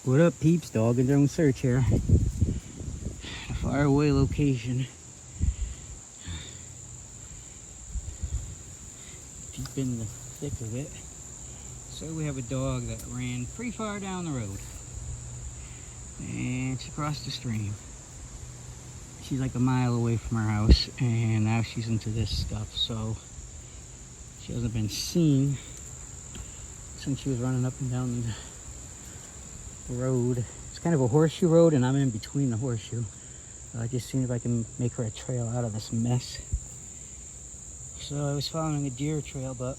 What up, peeps? Dog and Drone Search here. A faraway location. Deep in the thick of it. So we have a dog that ran pretty far down the road. And she crossed the stream. She's like a mile away from our house, and now she's into this stuff. So she hasn't been seen since she was running up and down the road. It's kind of a horseshoe road, and I'm in between the horseshoe. I just seen if I can make her a trail out of this mess. So I was following a deer trail, but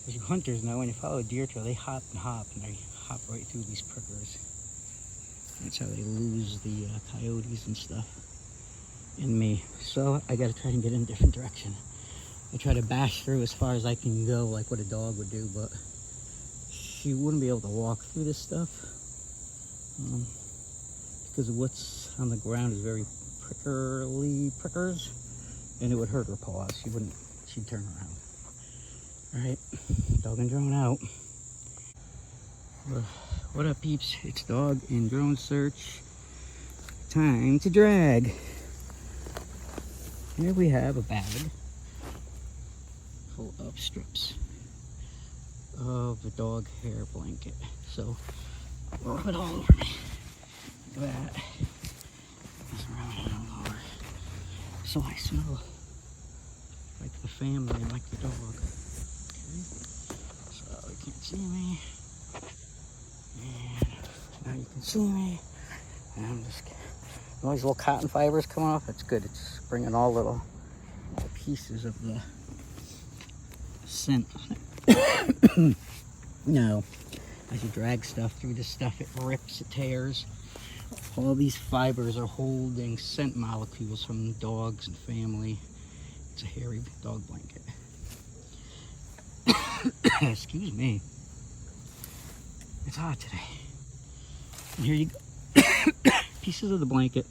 as you hunters know, when you follow a deer trail, they hop and hop, and they hop right through these prickers. That's how they lose the coyotes and stuff and me. So I gotta try and get in a different direction. I try to bash through as far as I can go, like what a dog would do, but she wouldn't be able to walk through this stuff because what's on the ground is very prickers, and it would hurt her paws. She'd turn around. All right, Dog and Drone out. What up, peeps? It's Dog and Drone Search. Time to drag. Here we have a bag full of strips of the dog hair blanket. So rub it all over me. Look at that. Just rub it all over. So I smell like the family and like the dog. Okay. So you can't see me. And now you can see me. And I'm just all these little cotton fibers coming off. That's good. It's bringing all little pieces of the scent on it. No, as you drag stuff through this stuff, it rips, it tears. All these fibers are holding scent molecules from dogs and family. It's a hairy dog blanket. Excuse me. It's hot today. And here you go. Pieces of the blanket.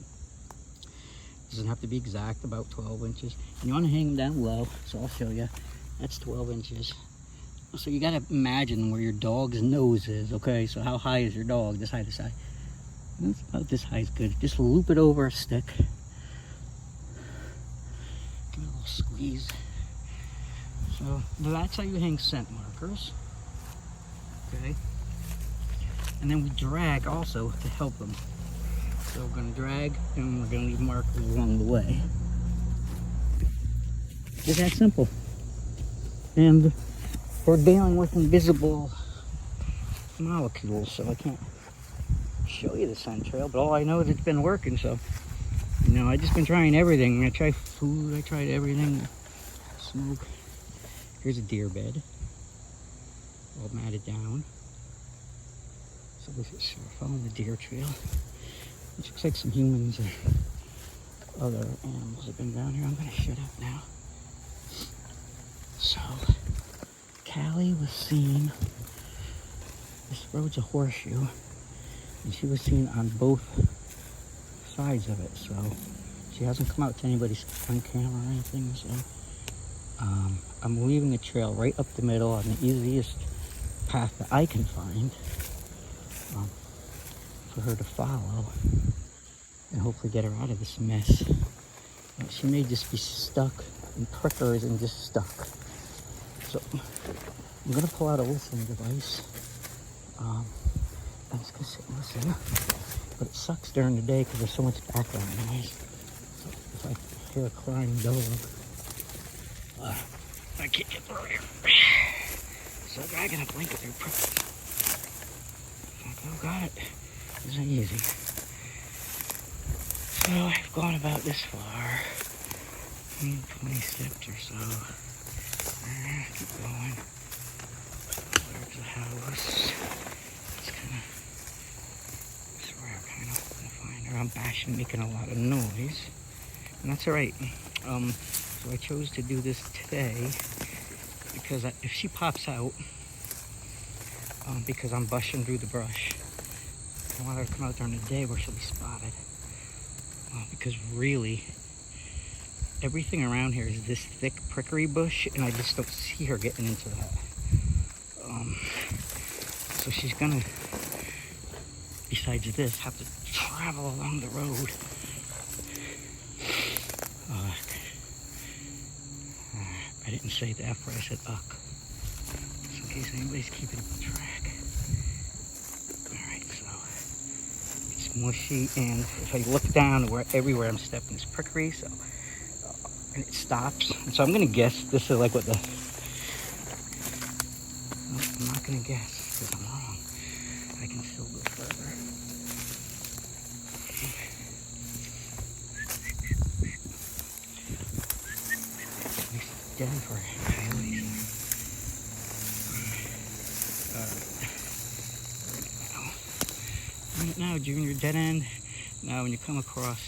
Doesn't have to be exact, about 12 inches. And you want to hang them down low, so I'll show you. That's 12 inches. So you gotta imagine where your dog's nose is, okay? So how high is your dog? This high, this high. It's about this high is good. Just loop it over a stick. Give it a little squeeze. So that's how you hang scent markers. Okay? And then we drag also to help them. So we're gonna drag and we're gonna leave markers along the way. It's that simple. And we're dealing with invisible molecules, so I can't show you the scent trail, but all I know is it's been working. So, you know, I just been trying everything. I tried food, I tried everything. Smoke. Here's a deer bed, all matted down. So we're following the deer trail. It looks like some humans or other animals have been down here. I'm gonna shut up now. So Callie was seen, this road's a horseshoe, and she was seen on both sides of it, so she hasn't come out to anybody's on camera or anything. So I'm leaving a trail right up the middle on the easiest path that I can find for her to follow and hopefully get her out of this mess. She may just be stuck in prickers and just stuck. So I'm gonna pull out a listening device. I'm just gonna sit and listen. But it sucks during the day because there's so much background noise. So if I hear a crying dog, I can't get through here. So dragging a blanket through prickers. Oh, got it. This isn't easy. So I've gone about this far. 20 steps or so. Keep going. There's the house. It's where I'm kind of gonna find her. I'm bashing, making a lot of noise, and that's all right. So I chose to do this today because if she pops out, because I'm bushing through the brush, I want her to come out during the day where she'll be spotted. Because really, everything around here is this thick prickery bush, and I just don't see her getting into that. So she's gonna besides this, have to travel along the road. I didn't say the F word, I said uck. Just in case anybody's keeping track. Alright, so it's mushy, and if I look down, everywhere I'm stepping is prickly, so and it stops. And so I'm gonna guess this is like what the. No, I'm not gonna guess because I'm wrong. I can still go further. Nice den for coyotes. Right now, during your dead end, now when you come across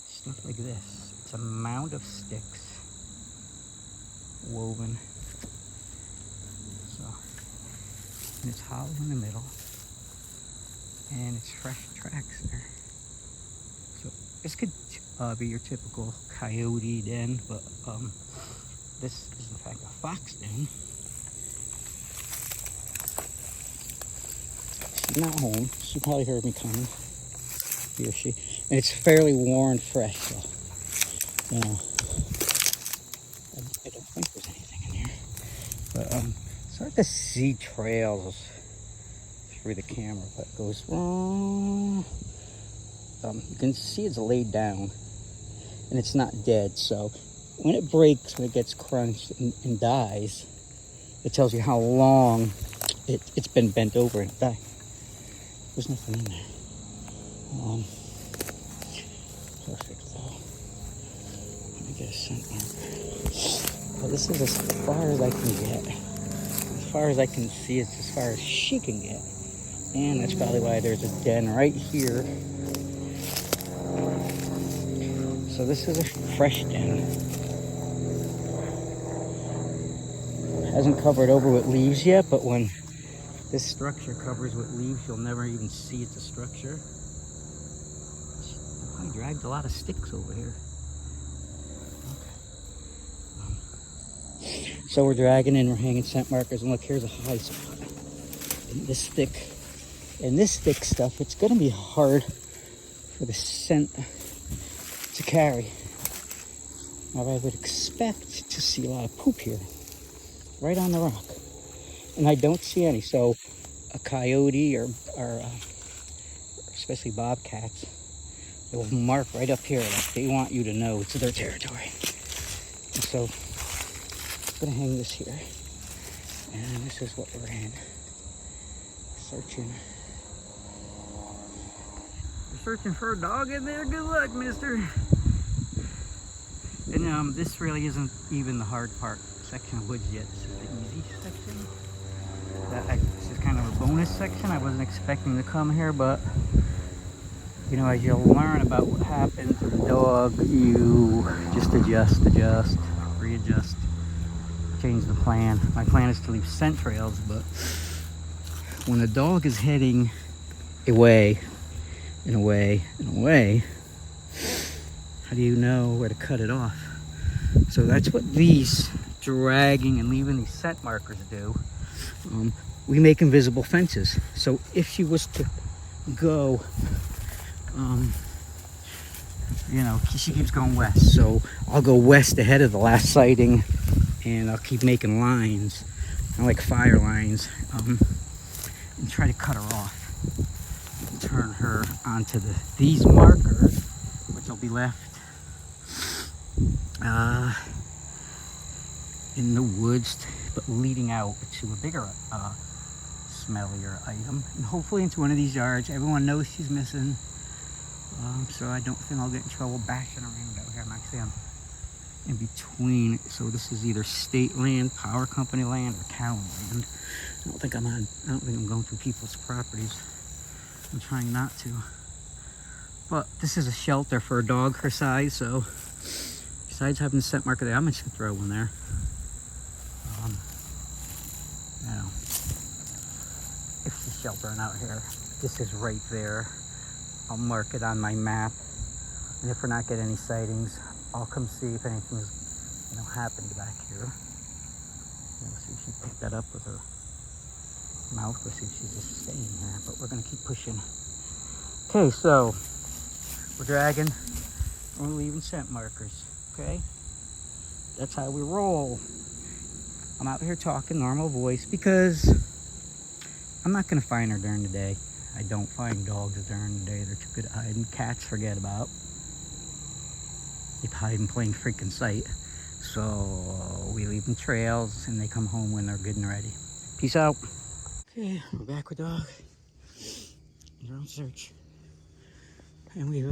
stuff like this, it's a mound of sticks woven. So, and it's hollow in the middle, and it's fresh tracks there. So this could be your typical coyote den, but this is in fact a fox den. She's not home. She probably heard me coming. He or she. And it's fairly worn fresh, so, you know, I don't think there's anything in here. But it's hard to see trails through the camera, but it goes wrong. You can see it's laid down, and it's not dead, so when it breaks, when it gets crunched and dies, it tells you how long it's been bent over and it died. There's nothing in there. Perfect though. Let me get a scent marker. Well, this is as far as I can get. As far as I can see, it's as far as she can get. And that's probably why there's a den right here. So this is a fresh den. Hasn't covered over with leaves yet, but when this structure covers with leaves, you'll never even see it's a structure. I dragged a lot of sticks over here. Okay. So we're dragging and we're hanging scent markers, and look, here's a high spot. And this thick stuff, it's gonna be hard for the scent to carry. Now I would expect to see a lot of poop here, right on the rock. And I don't see any, so a coyote or especially bobcats, they will mark right up here, like they want you to know it's their territory. And so I'm gonna hang this here, and this is what we're in. Searching. You're searching for a dog in there? Good luck, mister. And this really isn't even the hard part section of woods yet. This is the easy section. This is kind of a bonus section. I wasn't expecting to come here, but you know, as you'll learn about what happened to the dog, you just adjust, readjust, change the plan. My plan is to leave scent trails, but when a dog is heading away, how do you know where to cut it off? So that's what these dragging and leaving these scent markers do. We make invisible fences. So if she was to go, you know, she keeps going west. So I'll go west ahead of the last sighting, and I'll keep making lines, like fire lines, and try to cut her off. And turn her onto these markers, which will be left in the woods, but leading out to a bigger, smellier item, and hopefully into one of these yards. Everyone knows she's missing, so I don't think I'll get in trouble bashing around out here. I'm actually in between, so this is either state land, power company land, or town land. I don't think I'm going through people's properties. I'm trying not to. But this is a shelter for a dog her size, so besides having the scent marker there, I'm just gonna throw one there. You know, if she's sheltering out here, this is right there. I'll mark it on my map, and if we're not getting any sightings, I'll come see if anything's, you know, happened back here. You know, see if she picked that up with her mouth. Let's see if she's just staying here, but we're gonna keep pushing. Okay, so we're dragging, we're leaving scent markers. Okay, that's how we roll. I'm out here talking normal voice because I'm not gonna find her during the day. I don't find dogs during the day. They're too good at hiding. Cats, forget about. They hide in plain freaking sight. So we leave them trails and they come home when they're good and ready. Peace out. Okay, we're back with dog. Drone search. And we've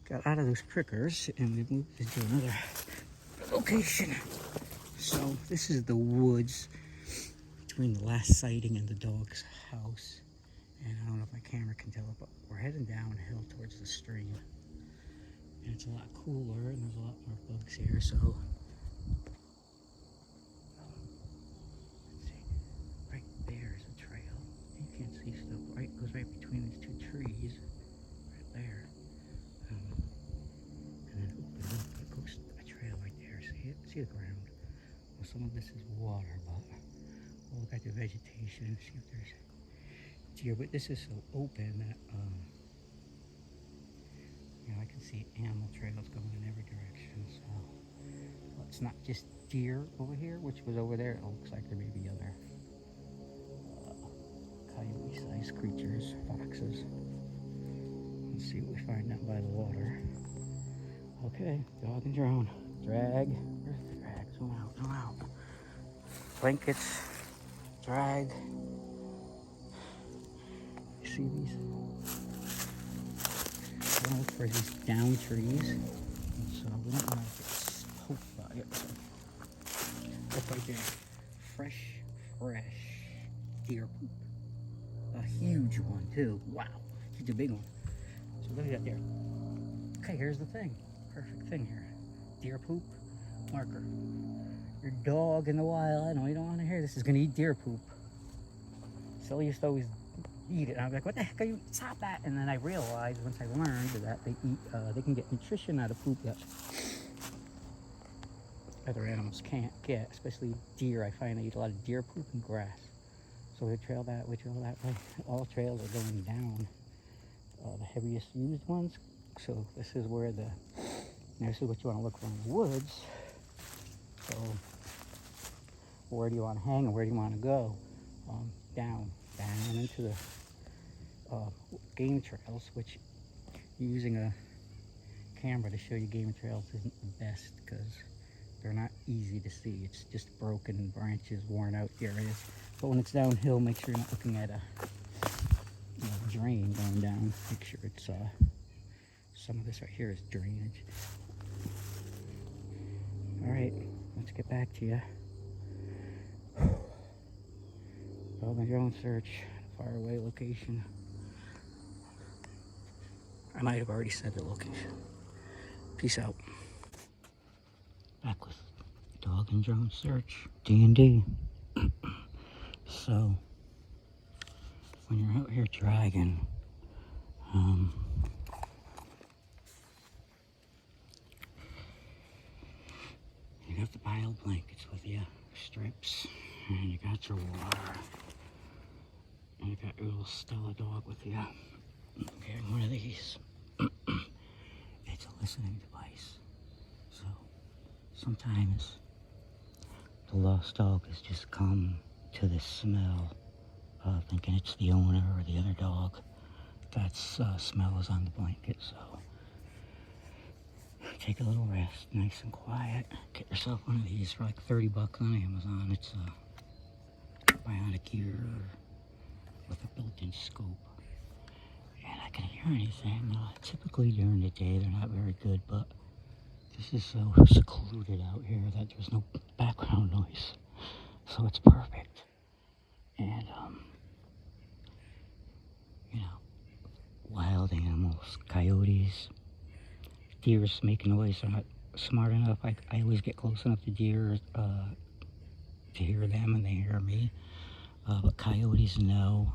got out of those prickers and we've moved into another location. So this is the woods between the last sighting and the dog's house. And I don't know if my camera can tell it, but we're heading downhill towards the stream. And it's a lot cooler and there's a lot more bugs here, so let's see. Right there is a trail. You can't see stuff. Right, goes right between these two trees. Right there. And then it goes a trail right there. See it? See the ground. Well, some of this is water, but we'll look at the vegetation and see if there's deer. But this is so open that you know, I can see animal trails going in every direction, so well, it's not just deer over here, which was over there. It looks like there may be other coyote-sized creatures, foxes. Let's see what we find down by the water. Okay, dog and drone. Drag. Where's the drag? Zoom out, zoom out. Blankets. Drag. You see these? Look for these down trees, and so we don't want to get poked by it. So look right there, fresh deer poop, a huge one too. Wow, it's a big one. So look at that there. Okay, here's the thing, perfect thing here. Deer poop marker. Your dog in the wild, I know you don't want to hear this, is gonna eat deer poop. So used to always eat it. And I'm like, what the heck are you, stop that. And then I realized once I learned that they eat, they can get nutrition out of poop that other animals can't get, especially deer. I find they eat a lot of deer poop and grass. So we trail that way. All trails are going down, the heaviest used ones. So this is where this is what you want to look for in the woods. So where do you want to hang and where do you want to go? Down into the game trails, which using a camera to show you game trails isn't the best because they're not easy to see. It's just broken branches, worn out areas. But when it's downhill, make sure you're not looking at a drain going down. Make sure it's some of this right here is drainage. All right, let's get back to you. Dog and drone search, far away location. I might have already said the location. Peace out. Back with dog and drone search, D&D. So, when you're out here dragging, you got the pile of blankets with you, strips, and you got your water. And you got your little Stella dog with you. Okay, one of these. It's a listening device. So sometimes the lost dog has just come to this smell, thinking it's the owner or the other dog. That smell is on the blanket. So take a little rest, nice and quiet. Get yourself one of these for like $30 on Amazon. It's bionic ear with a built-in scope. And I can hear anything. Typically during the day they're not very good, but this is so secluded out here that there's no background noise. So it's perfect. And, you know, wild animals, coyotes, deers make noise. They're not smart enough. I always get close enough to deer to hear them and they hear me. But coyotes, no,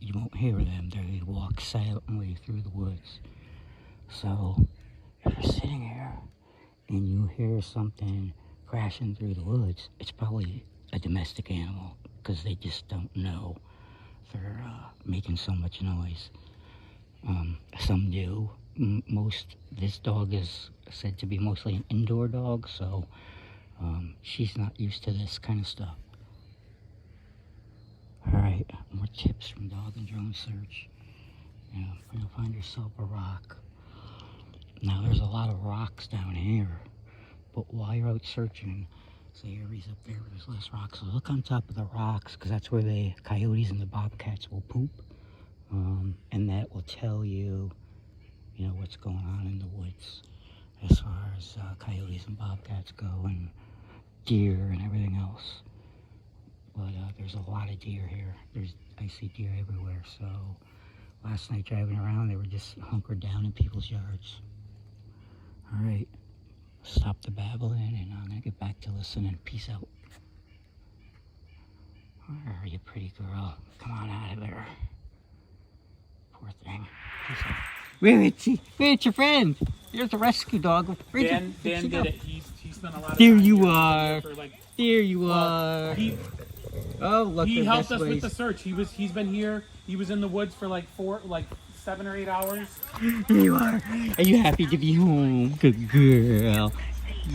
you won't hear them. They walk silently through the woods. So if you're sitting here and you hear something crashing through the woods, it's probably a domestic animal. because they just don't know they're making so much noise. Some do. This dog is said to be mostly an indoor dog, so she's not used to this kind of stuff. Alright, more tips from Dog and Drone Search. Yeah, you're gonna find yourself a rock. Now there's a lot of rocks down here, but while you're out searching, say Aries up there where there's less rocks, so look on top of the rocks, because that's where the coyotes and the bobcats will poop. And that will tell you, you know, what's going on in the woods as far as coyotes and bobcats go, and deer and everything else. But there's a lot of deer here. I see deer everywhere. So last night driving around, they were just hunkered down in people's yards. All right, stop the babbling, and I'm gonna get back to listening. Peace out. Where are you, pretty girl? Come on out of there. Poor thing. Peace out. Where's your friend? Here's the rescue dog. Dan did it. He spent a lot of There time you here. are. Like, There you are. Oh, look. He helped us with the search. He's been here. He was in the woods for like 7 or 8 hours. Here you are. Are you happy to be home? Good girl.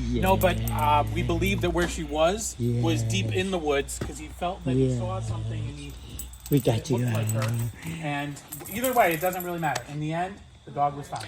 Yeah. No, but we believe that where she was deep in the woods, because he felt that he saw something and we got it looked like her. And either way, it doesn't really matter. In the end, the dog was fine.